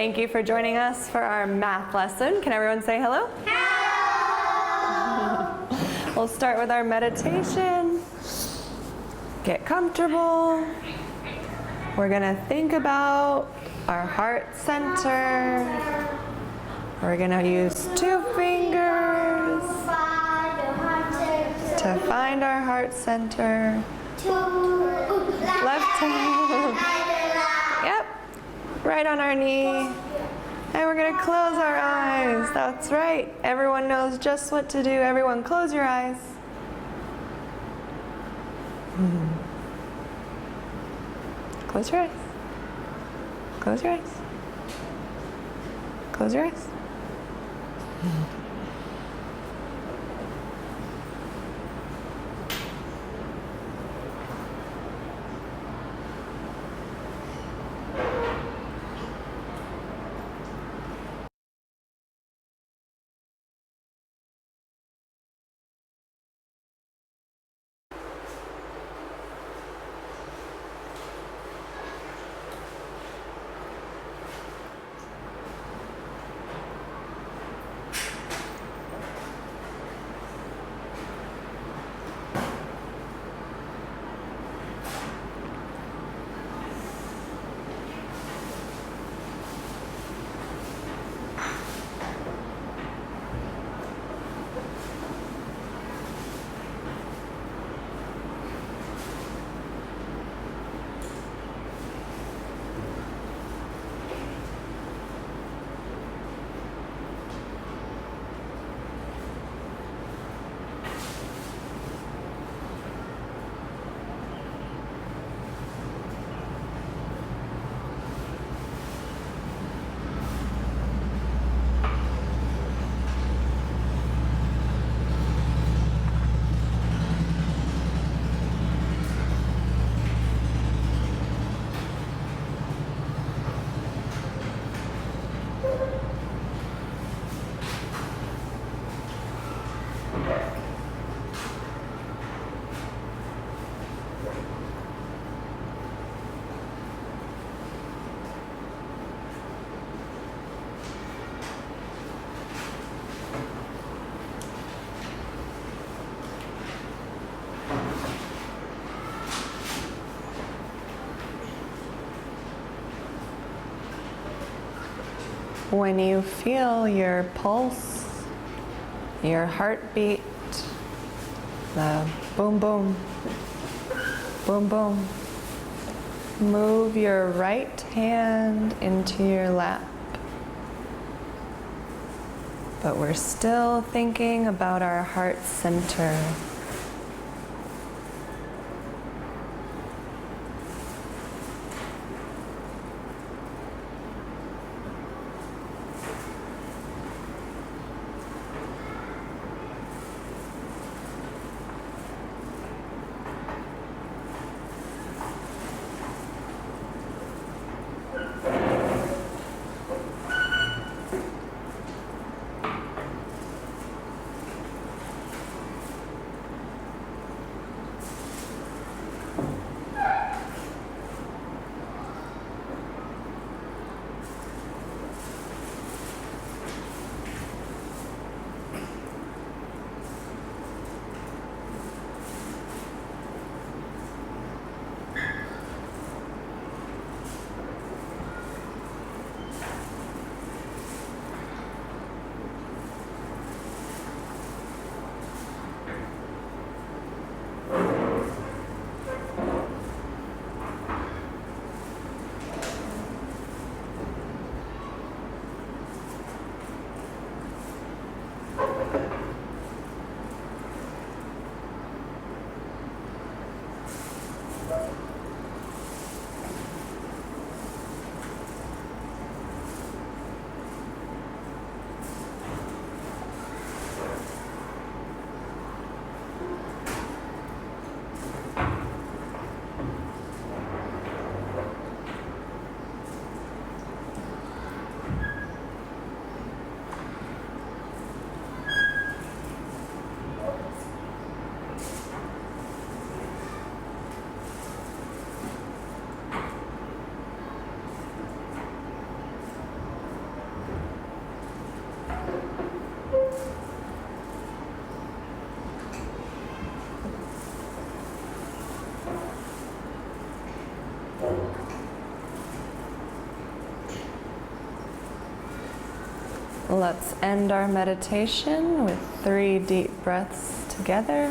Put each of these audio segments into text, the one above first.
Thank you for joining us for our math lesson. Can everyone say hello? Hello! We'll start with our meditation. Get comfortable. We're going to think about our heart center. We're going to use 2 fingers to find our heart center. Left hand. Yep. Right on our knee. And we're going to close our eyes. That's right. Everyone knows just what to do. Everyone close your eyes. Close your eyes. Close your eyes. Close your eyes. When you feel your pulse, your heartbeat, the boom, boom, boom, boom, move your right hand into your lap. But we're still thinking about our heart center. Let's end our meditation with 3 deep breaths together.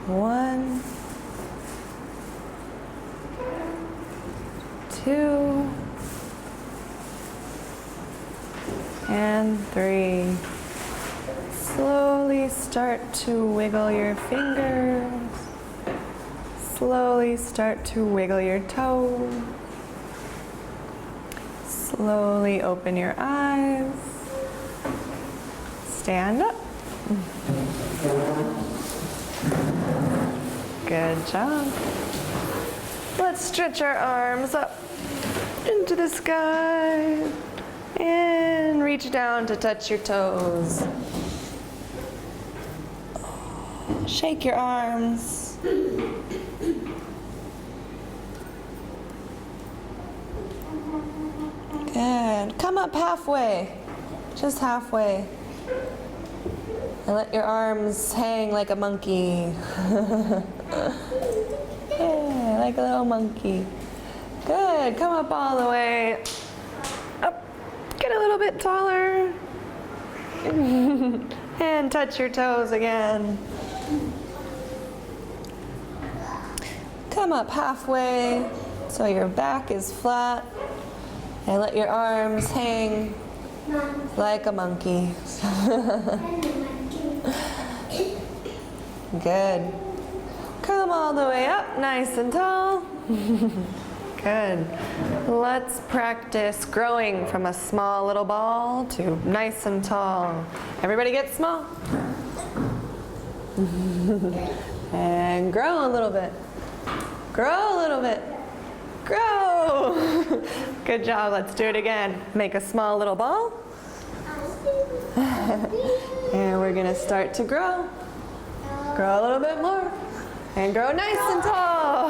1, 2, and 3. Slowly start to wiggle your fingers. Slowly start to wiggle your toes. Slowly open your eyes. Stand up. Good job. Let's stretch our arms up into the sky and reach down to touch your toes. Shake your arms. Good. Come up halfway, just halfway. And let your arms hang like a monkey. Yeah, like a little monkey. Good. Come up all the way. Up. Get a little bit taller. And touch your toes again. Come up halfway so your back is flat. And let your arms hang like a monkey. Good. Come all the way up, nice and tall. Good. Let's practice growing from a small little ball to nice and tall. Everybody get small. And grow a little bit. Grow a little bit. Grow. Good job. Let's do it again. Make a small little ball. And we're going to start to grow. Grow a little bit more. And grow nice and tall.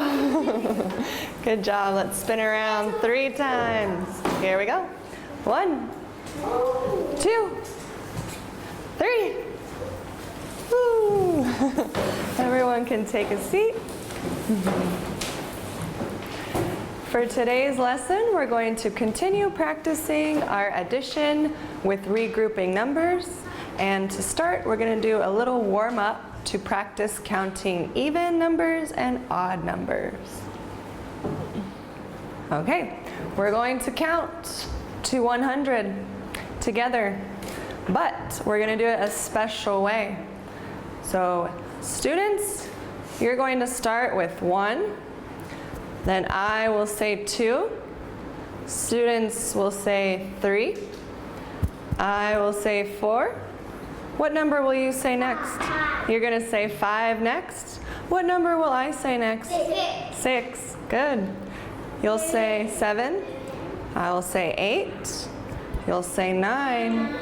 Good job. Let's spin around 3 times. Here we go. 1, 2, 3. Woo. Everyone can take a seat. For today's lesson, we're going to continue practicing our addition with regrouping numbers. And to start, we're going to do a little warm-up to practice counting even numbers and odd numbers. Okay, we're going to count to 100 together, but we're going to do it a special way. So, students, you're going to start with 1. Then I will say 2. Students will say 3. I will say 4. What number will you say next? You're going to say 5 next. What number will I say next? 6. Good. You'll say 7. I will say 8. You'll say 9.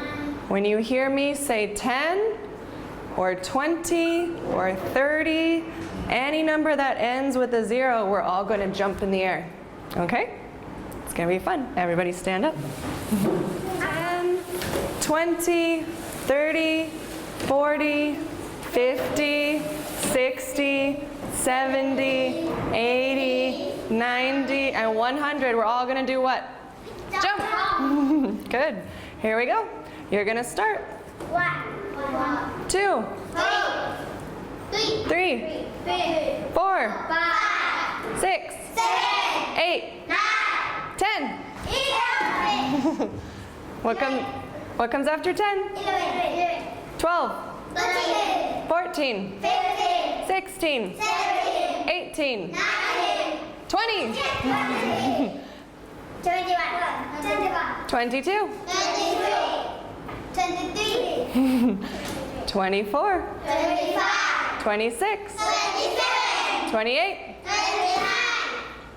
When you hear me say 10 or 20 or 30, any number that ends with a 0, we're all going to jump in the air. Okay? It's going to be fun. Everybody stand up. 10, 20, 30, 40, 50, 60, 70, 80, 90, and 100. We're all going to do what? Jump. Good. Here we go. You're going to start. 1, 2, 3, 4, 5, 6, 7, 8, 9, 10. 11. What comes after 10? 11. 12. 13. 14. 15. 16. 17. 18. 19. 20. 21. 22. 23. 24. 25. 26. 27. 28. 29.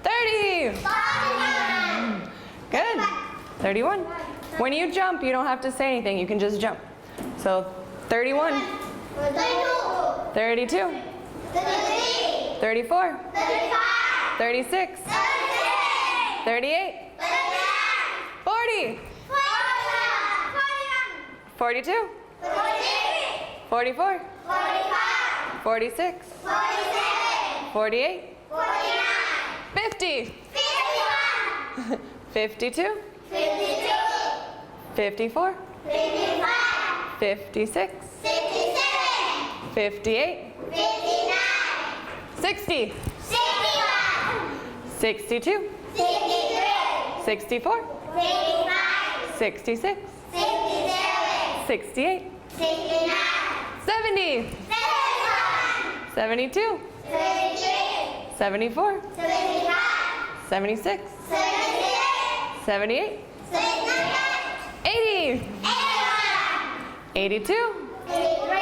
30. 41. Good. 31. When you jump, you don't have to say anything. You can just jump. So 31. 32. 33. 34. 35. 36. 38. 40. 42. 44. 46. 48. 50. 52. 52. 54. 55. 56. 57. 58. 59. 60. 61. 62. 63. 64. 65. 66. 67. 68. 69. 70. 71. 72. 73. 74. 75. 76. 76. 78. 79. 80. 82. 83.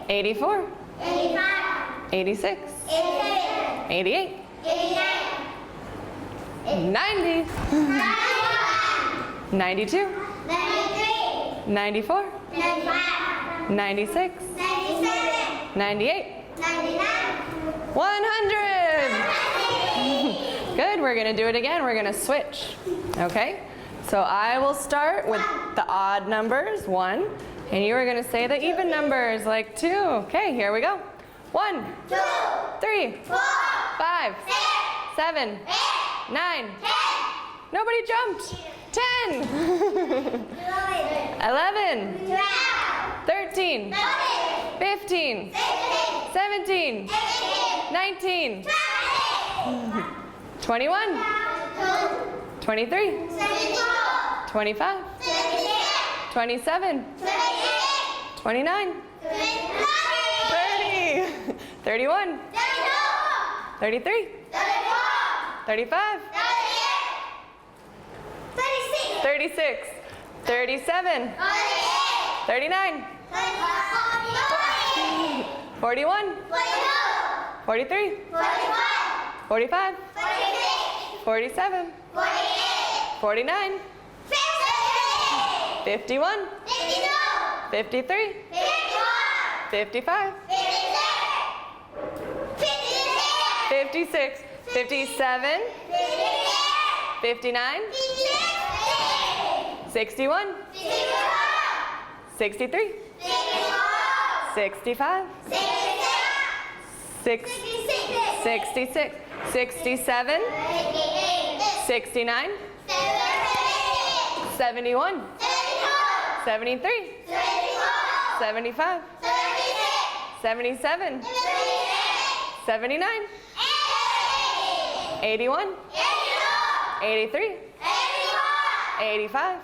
84. 85. 86. 87. 88. 89. 90. 91. 92. 93. 94. 95. 96. 97. 98. 99. 100. Good, we're gonna do it again. We're gonna switch, okay? So I will start with the odd numbers, 1, and you are gonna say the even numbers, like 2. Okay, here we go. 1, 2. 3, 4. 5, 6. 7, 8. 9. 10. Nobody jumped. 10. 11, 12. 13, 15, 17, 19, 21, 23, 25, 27, 29, 30, 31, 33, 35, 36, 37, 39, 41, 43, 45, 47, 49, 51, 53, 55, 56, 57, 59, 61, 63, 65, 66, 67, 69, 71, 73, 75, 77, 79, 81, 83, 85,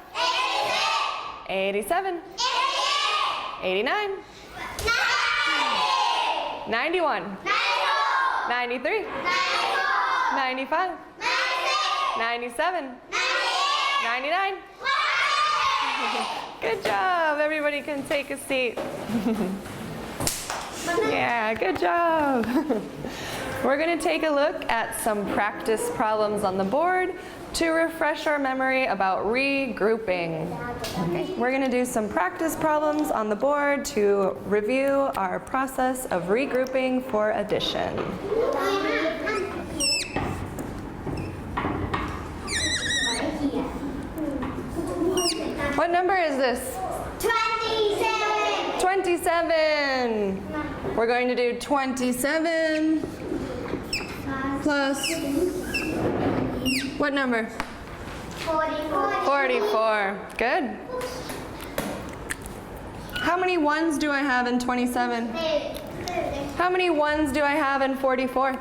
87, 89, 91, 93, 95, 97, 99. Good job. Everybody can take a seat. Yeah, good job. We're going to take a look at some practice problems on the board to refresh our memory about regrouping. Okay. We're going to do some practice problems on the board to review our process of regrouping for addition. What number is this? 27. 27. We're going to do 27 plus what number? 44. 44. Good. How many ones do I have in 27? How many ones do I have in 44?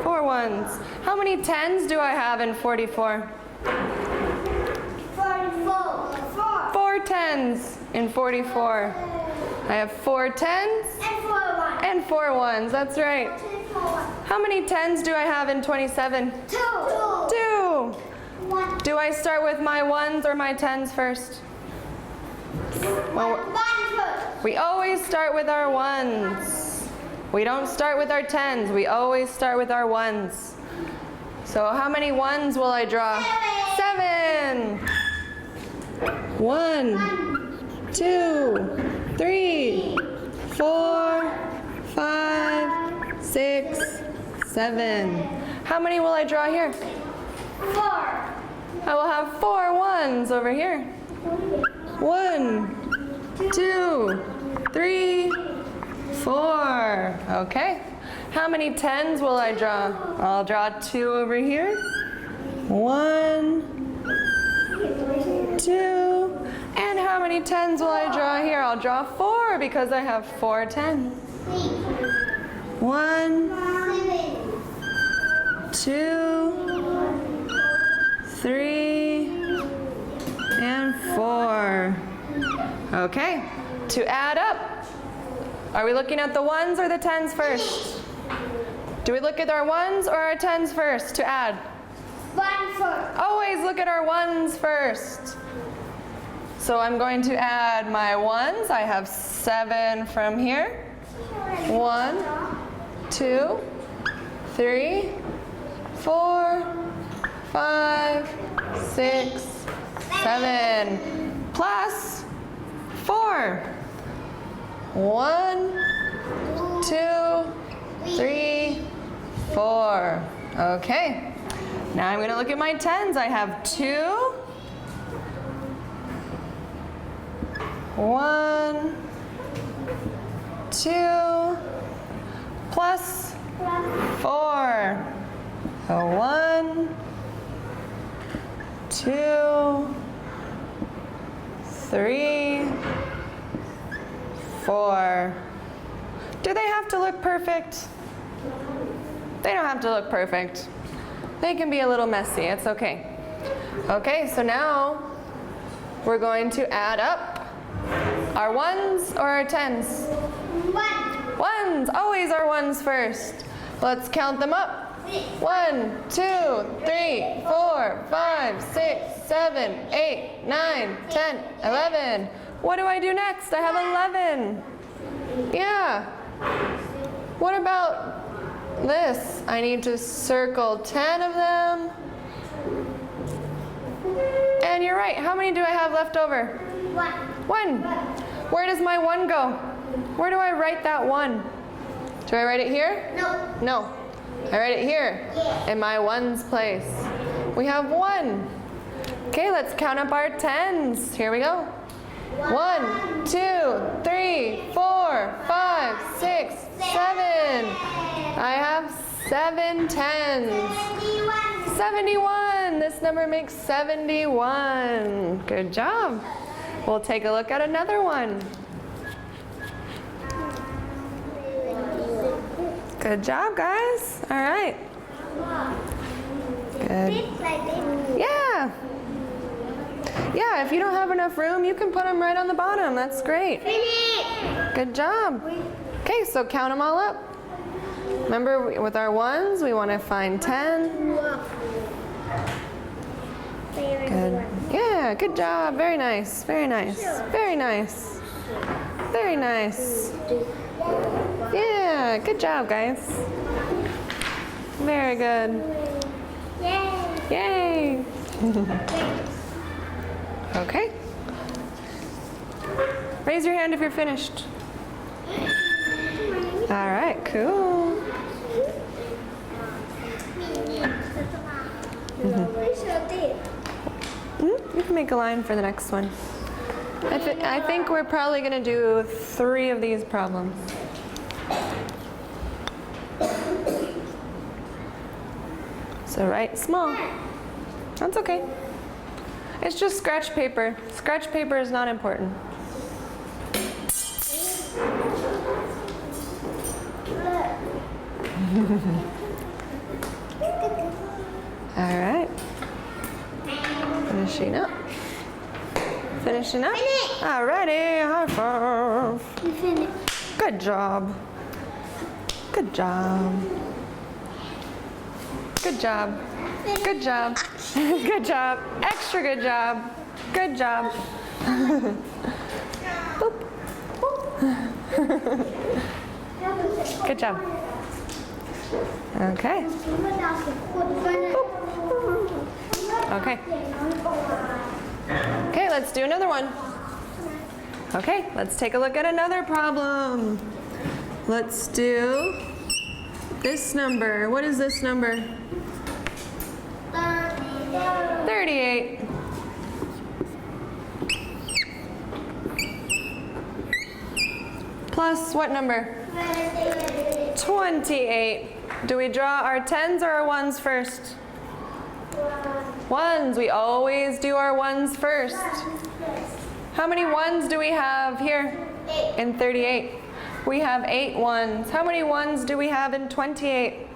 4 ones. How many tens do I have in 44? 4 tens in 44. I have 4 tens and 4 ones. That's right. How many tens do I have in 27? 2. 2. Do I start with my ones or my tens first? Well, we always start with our ones. We don't start with our tens. We always start with our ones. So how many ones will I draw? 7. 1, 2, 3, 4, 5, 6, 7. How many will I draw here? 4. I will have 4 ones over here. 1, 2, 3, 4. Okay. How many tens will I draw? I'll draw 2 over here. 1, tens will I draw here? I'll draw 4 because I have 4 tens. 1, 2, 3, and 4. Okay, to add up, are we looking at the ones or the tens first? Do we look at our ones or our tens first to add? 1 first. Always look at our ones first. So I'm going to add my ones. I have 7 from here. 1, 2, 3, 4, 5, 6, 7, plus 4. 1, 2, 3, 4. Okay. Now I'm going to look at my tens. I have 2. 1, 2, plus 4. So 1, 2, 3, 4. Do they have to look perfect? They don't have to look perfect. They can be a little messy. It's okay. Okay, so now we're going to add up our ones or our tens? 1. Ones, always our ones first. Let's count them up. 1, 2, 3, 4, 5, 6, 7, 8, 9, 10, 11. What do I do next? I have 11. Yeah. What about this? I need to circle 10 of them. And you're right. How many do I have left over? 1. 1. Where does my 1 go? Where do I write that 1? Do I write it here? No. No. I write it here. Yeah. In my ones place. We have 1. Okay, let's count up our tens. Here we go. 1, 2, 3, 4, 5, 6, 7. I have 7 tens. 71. This number makes 71. Good job. We'll take a look at another one. Good job, guys. All right. Good. Yeah. Yeah, if you don't have enough room, you can put them right on the bottom. That's great. Good job. Okay, so count them all up. Remember, with our ones, we want to find 10. Good. Yeah, good job. Very nice. Very nice. Very nice. Very nice. Yeah, good job, guys. Very good. Yay. Okay. Raise your hand if you're finished. All right, cool. You can make a line for the next one. I think we're probably going to do 3 of these problems. So write small. That's okay. It's just scratch paper. Scratch paper is not important. All right. Finishing up. Finishing up. All righty. High five. You finished. Good job. Good job. Good job. Good job. Good job. Extra good job. Good job. Boop. Boop. Good job. Okay. Okay. Okay, let's do another one. Okay, let's take a look at another problem. Let's do this number. What is this number? 38. Plus what number? 28. Do we draw our tens or our ones first? Ones. We always do our ones first. How many ones do we have here? 8. In 38. We have 8 ones. How many ones do we have in 28?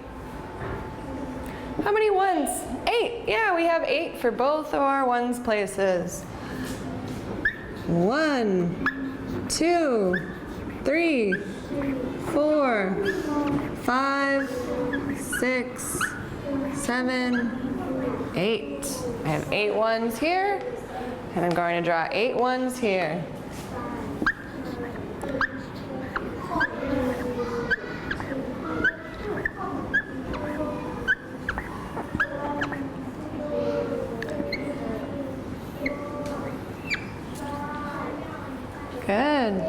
How many ones? 8. Yeah, we have 8 for both of our ones places. 1, 2, 3, 4, 5, 6, 7, 8. I have 8 ones here, and I'm going to draw 8 ones here. Good.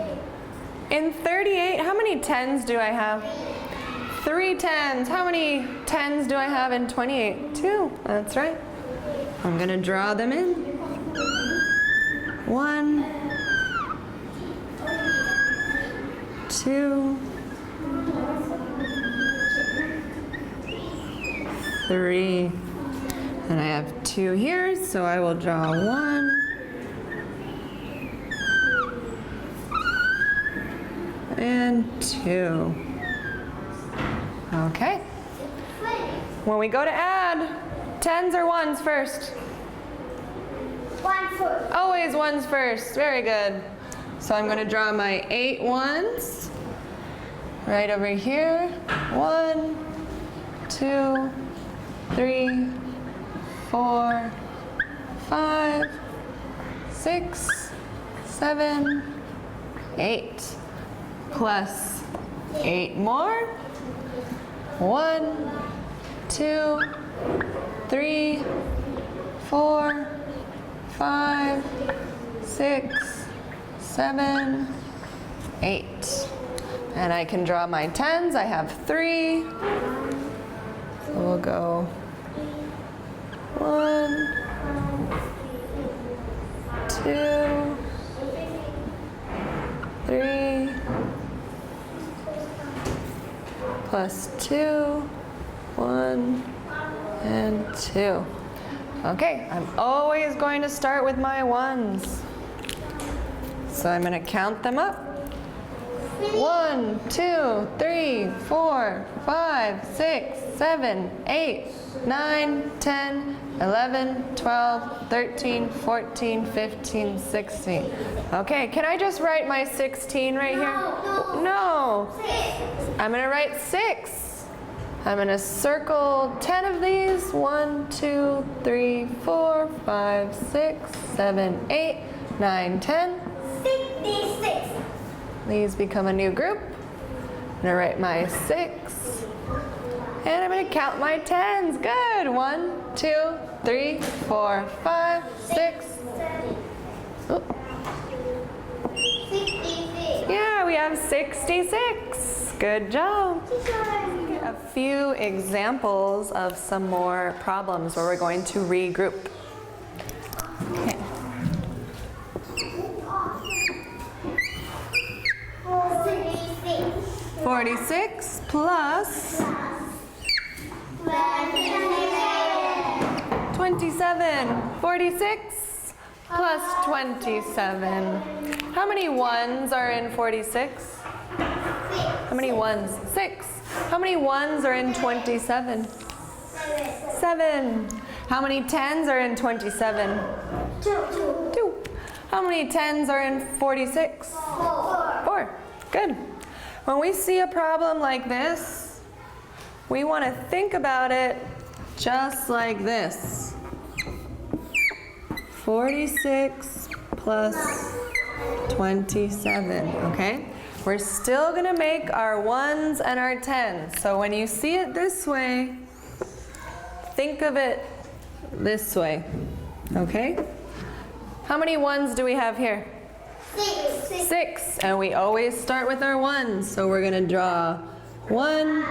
In 38, how many 10s do I have? 3 10s. How many 10s do I have in 28? 2. That's right. I'm going to draw them in. 1, 2, 3. And I have 2 here, so I will draw 1. And 2. Okay. When we go to add, 10s or 1s first? 1 first. Always 1s first. Very good. So I'm going to draw my 8 ones right over here. 1, 2, 3, 4, 5, 6, 7, 8. Plus 8 more. 1, 2, 3, 4, 5, 6, 7, 8. And I can draw my 10s. I have 3. So we'll go 1, 2, 3, plus 2, 1, and 2. Okay, I'm always going to start with my 1s. So I'm going to count them up. 1, 2, 3, 4, 5, 6, 7, 8, 9, 10, 11, 12, 13, 14, 15, 16. Okay, can I just write my 16 right here? No. 6. I'm going to write 6. I'm going to circle 10 of these. 1, 2, 3, 4, 5, 6, 7, 8, 9, 10. 66. These become a new group. I'm going to write my 6. And I'm going to count my 10s. Good. 1, 2, 3, 4, 5, 6. Oh. 66. Yeah, we have 66. Good job. A few examples of some more problems where we're going to regroup. Okay. 46 plus 27. 46 plus 27. How many 1s are in 46? How many 1s? 6. How many 1s are in 27? 7. How many 10s are in 27? 2. How many 10s are in 46? 4. Good. When we see a problem like this, we want to think about it just like this. 46 plus 27, okay? We're still going to make our 1s and our 10s. So when you see it this way, think of it this way, okay? How many 1s do we have here? 6. And we always start with our 1s. So we're going to draw 1,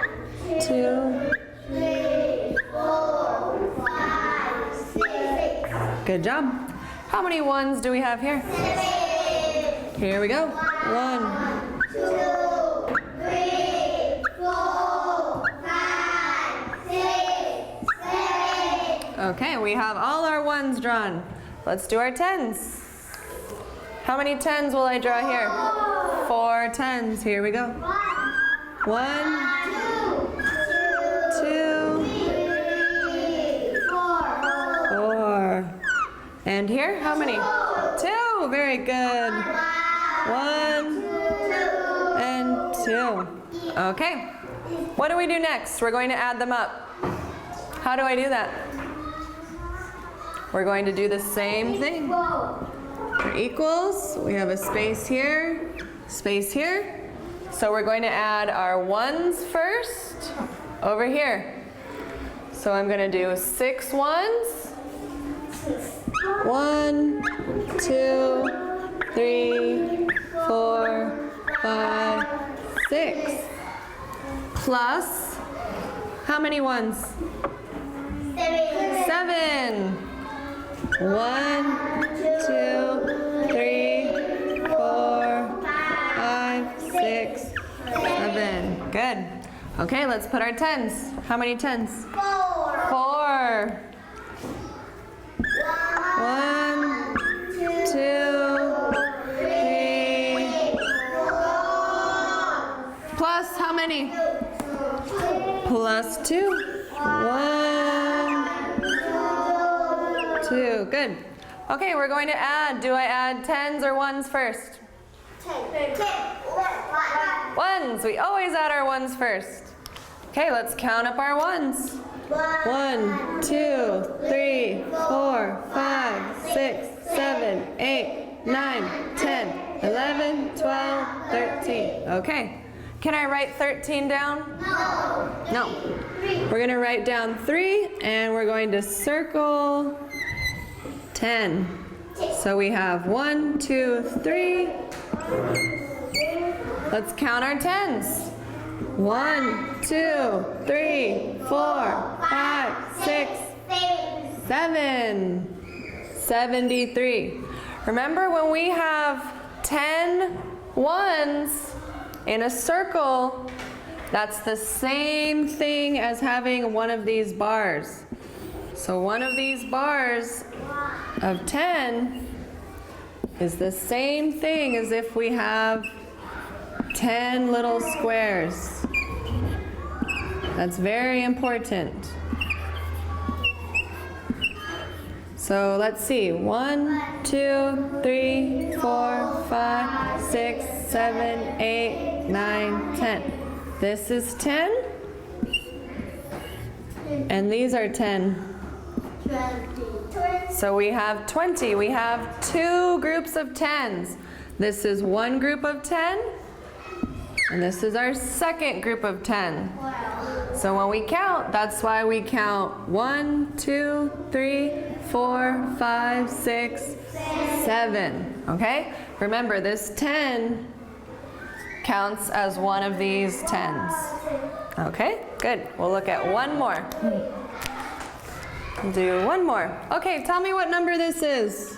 2, 3, 4, 5, 6. Good job. How many 1s do we have here? 7. Here we go. 1, 2, 3, 4, 5, 6, 7. Okay, we have all our 1s drawn. Let's do our 10s. How many 10s will I draw here? 4 10s. Here we go. 1, 2, 4. And here, how many? 2. Very good. 1 and 2. Okay. What do we do next? We're going to add them up. How do I do that? We're going to do the same thing. For equals, we have a space here, space here. So we're going to add our 1s first over here. So I'm going to do 6 1s. 1, 2, 3, 4, 5, 6. Plus, how many 1s? 7. 1, 2, 3, 4, 5, 6, 7. Good. Okay, let's put our 10s. How many 10s? 4. 1, 2, 3. Plus how many? Plus 2. 1, 2. Good. Okay, we're going to add. Do I add 10s or 1s first? 1s. We always add our 1s first. Okay, let's count up our 1s. 1, 2, 3, 4, 5, 6, 7, 8, 9, 10, 11, 12, 13. Okay. Can I write 13 down? No. We're going to write down 3 and we're going to circle 10. So we have 1, 2, 3. Let's count our 10s. 1, 2, 3, 4, 5, 6, 7. 73. Remember when we have 10 1s in a circle, that's the same thing as having one of these bars. So one of these bars of 10 is the same thing as if we have 10 little squares. That's very important. So let's see. 1, 2, 3, 4, 5, 6, 7, 8, 9, 10. This is 10. And these are 10. So we have 20. We have 2 groups of 10s. This is one group of 10. And this is our second group of 10. So when we count, that's why we count 1, 2, 3, 4, 5, 6, 7. Okay? Remember, this 10 counts as one of these 10s. Okay? Good. We'll look at one more. Do one more. Okay, tell me what number this is.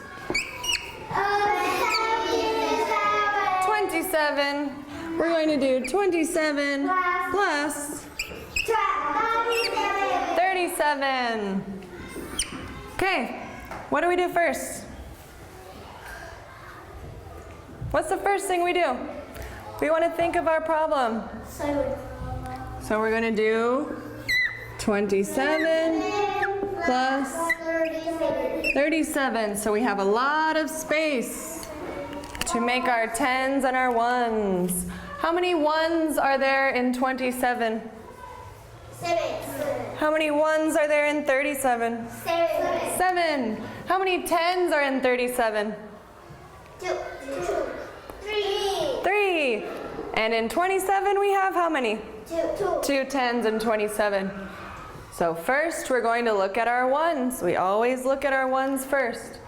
27. We're going to do 27 plus 37. Okay, what do we do first? What's the first thing we do? We want to think of our problem. So we're going to do 27 plus 37. So we have a lot of space to make our 10s and our 1s. How many 1s are there in 27? 7. How many 1s are there in 37? 7. How many 10s are in 37? 2. 3. 3. And in 27 we have how many? 2. 2 10s and 27. So first we're going to look at our 1s. We always look at our 1s first.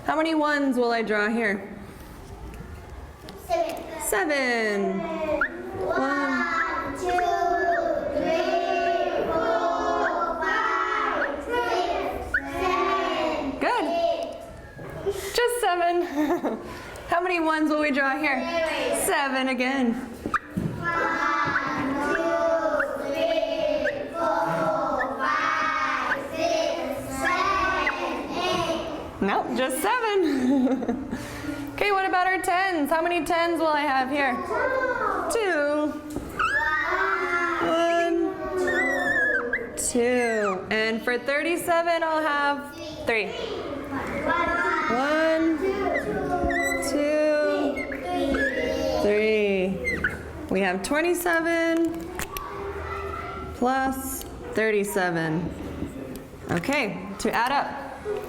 How many 1s will I draw here? 7. 1. 1, 2, 3, 4, 5, 6, 7. Good. 8. Just 7. How many 1s will we draw here? 7 again. 1, 2, 3, 4, 5, 6, 7, 8. Nope, just 7. Okay, what about our tens? How many tens will I have here? 2. 1, 2. And for 37, I'll have 3. 1, 2, 3. We have 27 plus 37. Okay, to add up,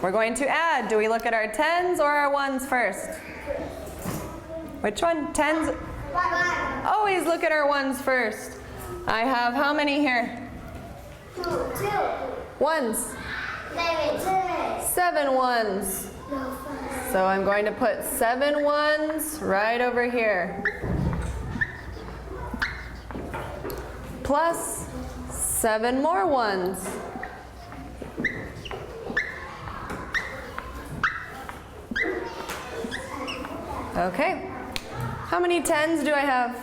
we're going to add. Do we look at our tens or our ones first? Which one? Tens? Always look at our ones first. I have how many here? 2. Ones. 7. 7 ones. So I'm going to put 7 ones right over here. Plus 7 more ones. Okay. How many tens do I have?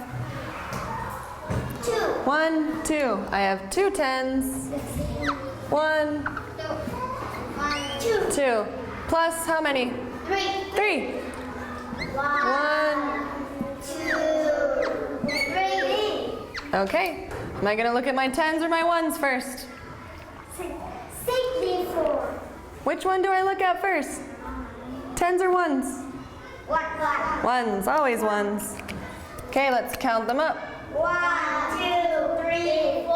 2. 1, 2. I have 2 tens. 1, 2. 2. Plus how many? 3. 3. 1. 2. 3. Okay. Am I going to look at my tens or my ones first? 64. Which one do I look at first? Tens or ones? What? Ones. Always ones. Okay, let's count them up. 1, 2, 3, 4,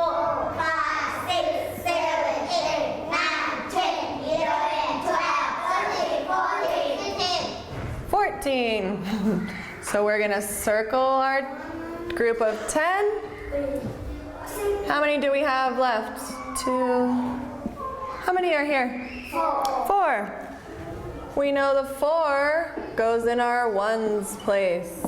5, 6, 7, 8, 9, 10, 11, 12, 13, 14, 14. So we're going to circle our group of 10. How many do we have left? 2. How many are here? 4. We know the 4 goes in our ones place.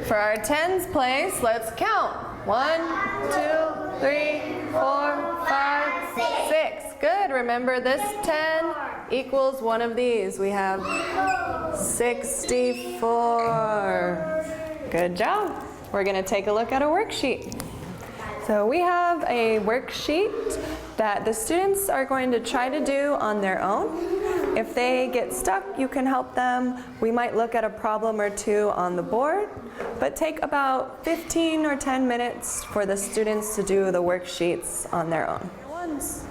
For our tens place, let's count. 1, 2, 3, 4, 5, 6. Good. Remember this 10 equals one of these. We have 64. Good job. We're going to take a look at a worksheet. So we have a worksheet that the students are going to try to do on their own. If they get stuck, you can help them. We might look at a problem or two on the board, but take about 15 or 10 minutes for the students to do the worksheets on their own. Ones.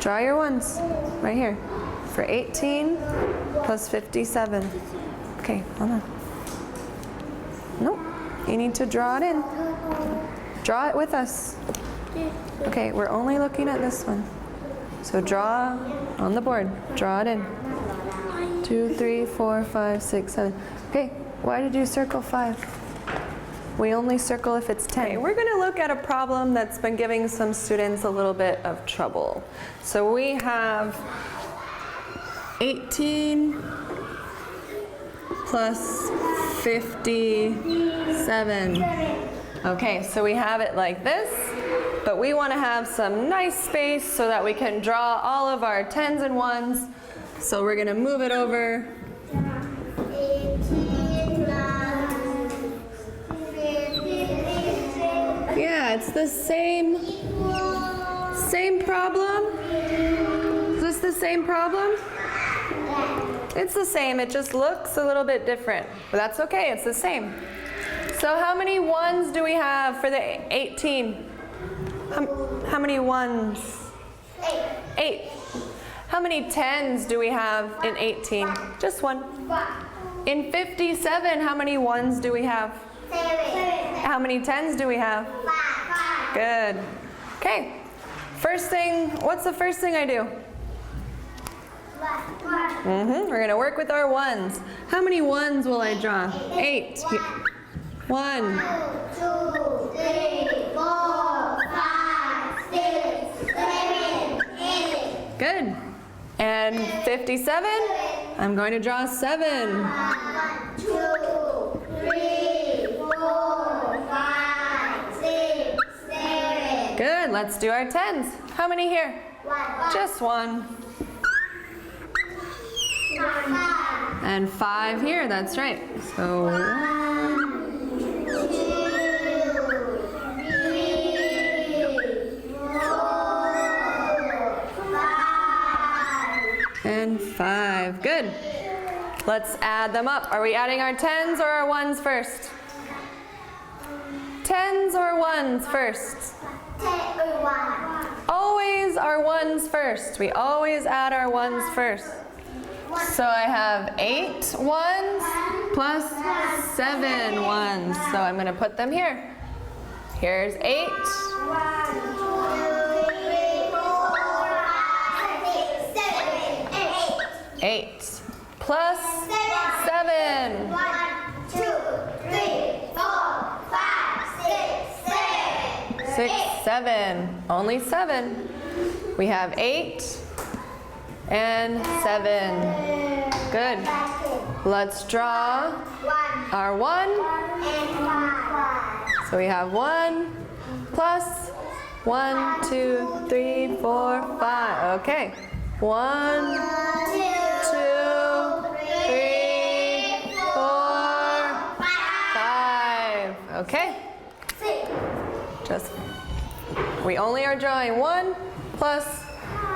Draw your ones right here for 18 plus 57. Okay, hold on. Nope, you need to draw it in. Draw it with us. Okay, we're only looking at this one. So draw on the board. Draw it in. 2, 3, 4, 5, 6, 7. Okay, why did you circle 5? We only circle if it's 10. Okay, we're going to look at a problem that's been giving some students a little bit of trouble. So we have 18 plus 57. Okay, so we have it like this, but we want to have some nice space so that we can draw all of our tens and ones. So we're going to move it over. 18 plus 56. Yeah, it's the same problem. Is this the same problem? It's the same, it just looks a little bit different, but that's okay, it's the same. So how many ones do we have for the 18? How many ones? 8. How many tens do we have in 18? Just 1. In 57, how many ones do we have? 7. How many tens do we have? 5. Good. Okay, first thing, what's the first thing I do? We're going to work with our ones. How many ones will I draw? 8. 1. 2, 3, 4, 5, 6, 7, 8. Good. And 57, I'm going to draw 7. 1, 2, 3, 4, 5, 6, 7. Good. Let's do our tens. How many here? 1. Just 1. 5. And 5 here. That's right. So 1. 2, 3, 4, 5. and 5. Good. Let's add them up. Are we adding our 10s or our 1s first? 10s or 1s first? Always our 1s first. We always add our 1s first. So I have 8 1s plus 7 1s. So I'm going to put them here. Here's 8. 8 plus 7. 1, 2, 3, 4, 5, 6, 7. 6, 7. Only 7. We have 8 and 7. Good. Let's draw our 1. So we have 1 plus 1, 2, 3, 4, 5. Okay. 1, 2, 3, 4, 5. Okay. We only are drawing 1 plus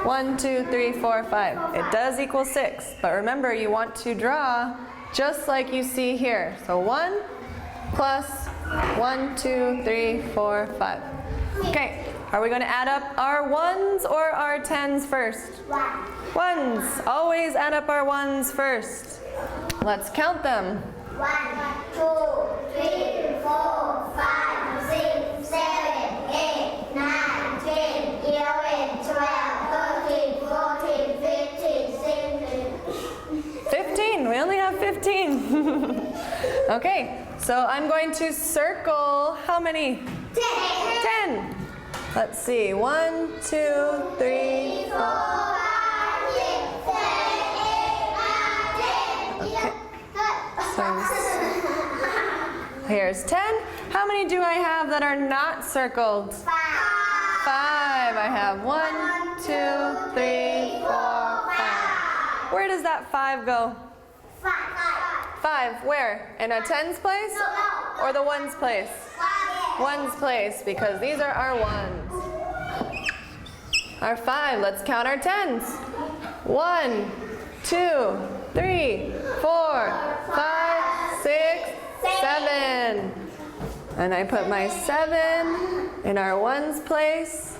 1, 2, 3, 4, 5. It does equal 6, but remember you want to draw just like you see here. So 1 plus 1, 2, 3, 4, 5. Okay, are we going to add up our 1s or our 10s first? 1s. Always add up our 1s first. Let's count them. 1, 2, 3, 4, 5, 6, 7, 8, 9, 10, 11, 12, 13, 14, 15, 16. 15. We only have 15. Okay, so I'm going to circle how many? 10. Let's see. 1, 2, 3, 4. 5, 6, 7, 8, 9, 10, 11, So here's 10. How many do I have that are not circled? 5. I have 1, 2, 3, 4, 5. Where does that 5 go? 5. Where? In a 10's place? Or the 1's place? 1's place, because these are our 1s. Our 5. Let's count our 10s. 1, 2, 3, 4, 5, 6, 7. And I put my 7 in our 1's place.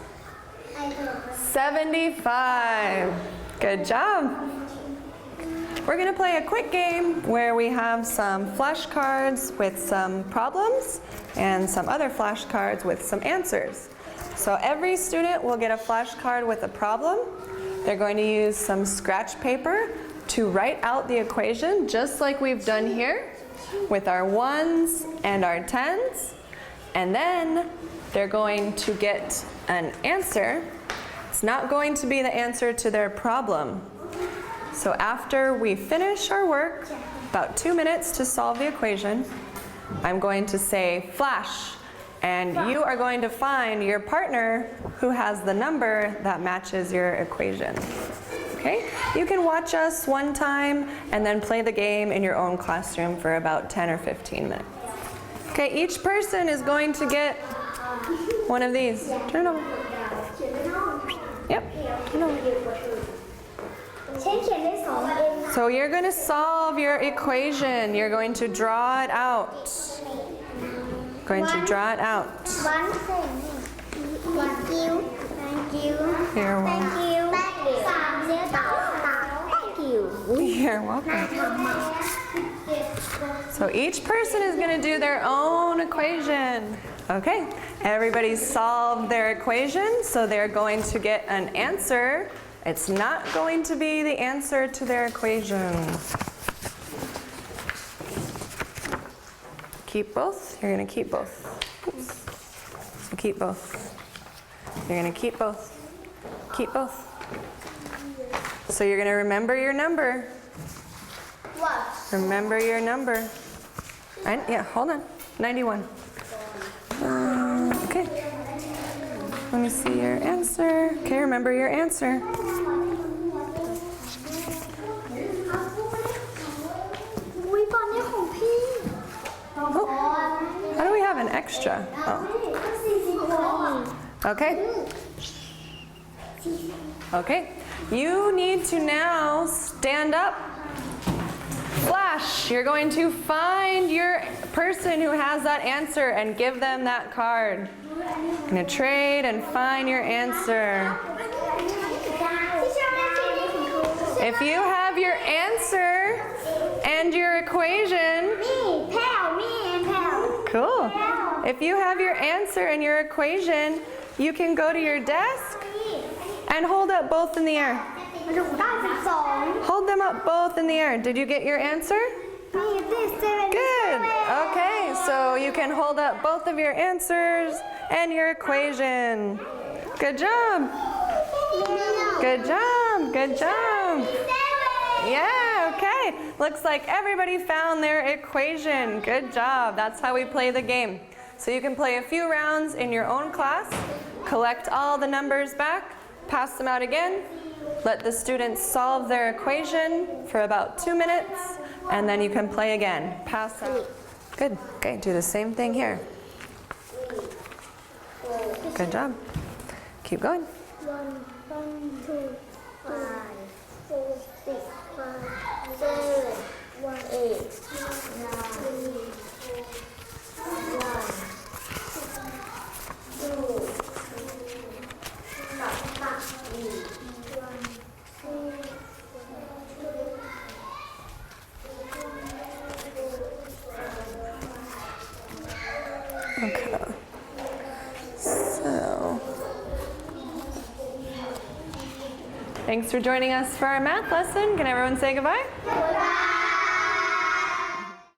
75. Good job. We're going to play a quick game where we have some flashcards with some problems and some other flashcards with some answers. So every student will get a flashcard with a problem. They're going to use some scratch paper to write out the equation just like we've done here with our 1s and our 10s. And then they're going to get an answer. It's not going to be the answer to their problem. So after we finish our work, about 2 minutes to solve the equation, I'm going to say flash, and you are going to find your partner who has the number that matches your equation. Okay? You can watch us one time and then play the game in your own classroom for about 10 or 15 minutes. Okay, each person is going to get one of these. Turn it over. Yep, turn it over. So you're going to solve your equation. You're going to draw it out. Going to draw it out. Thank you. You're welcome. You're welcome. So each person is going to do their own equation. Okay, everybody solved their equation, so they're going to get an answer. It's not going to be the answer to their equation. Keep both. You're going to keep both. Oops. So keep both. You're going to keep both. Keep both. So you're going to remember your number. What? Remember your number. Yeah, hold on. 91. Okay. Let me see your answer. Okay, remember your answer. Oh, how do we have an extra? Oh. Okay. Okay, you need to now stand up. Flash, you're going to find your person who has that answer and give them that card. You're going to trade and find your answer. If you have your answer and your equation, cool. If you have your answer and your equation, you can go to your desk and hold up both in the air. Hold them up both in the air. Did you get your answer? Good. Okay, so you can hold up both of your answers and your equation. Good job. Good job. Good job. Yeah, okay. Looks like everybody found their equation. Good job. That's how we play the game. So you can play a few rounds in your own class, collect all the numbers back, pass them out again, let the students solve their equation for about 2 minutes, and then you can play again. Pass out. Good. Okay, do the same thing here. Good job. Keep going. 1, 2, 5, 4, 6, 5, 7, 1, 8, 9, 2, Okay. So, thanks for joining us for our math lesson. Can everyone say goodbye? Goodbye.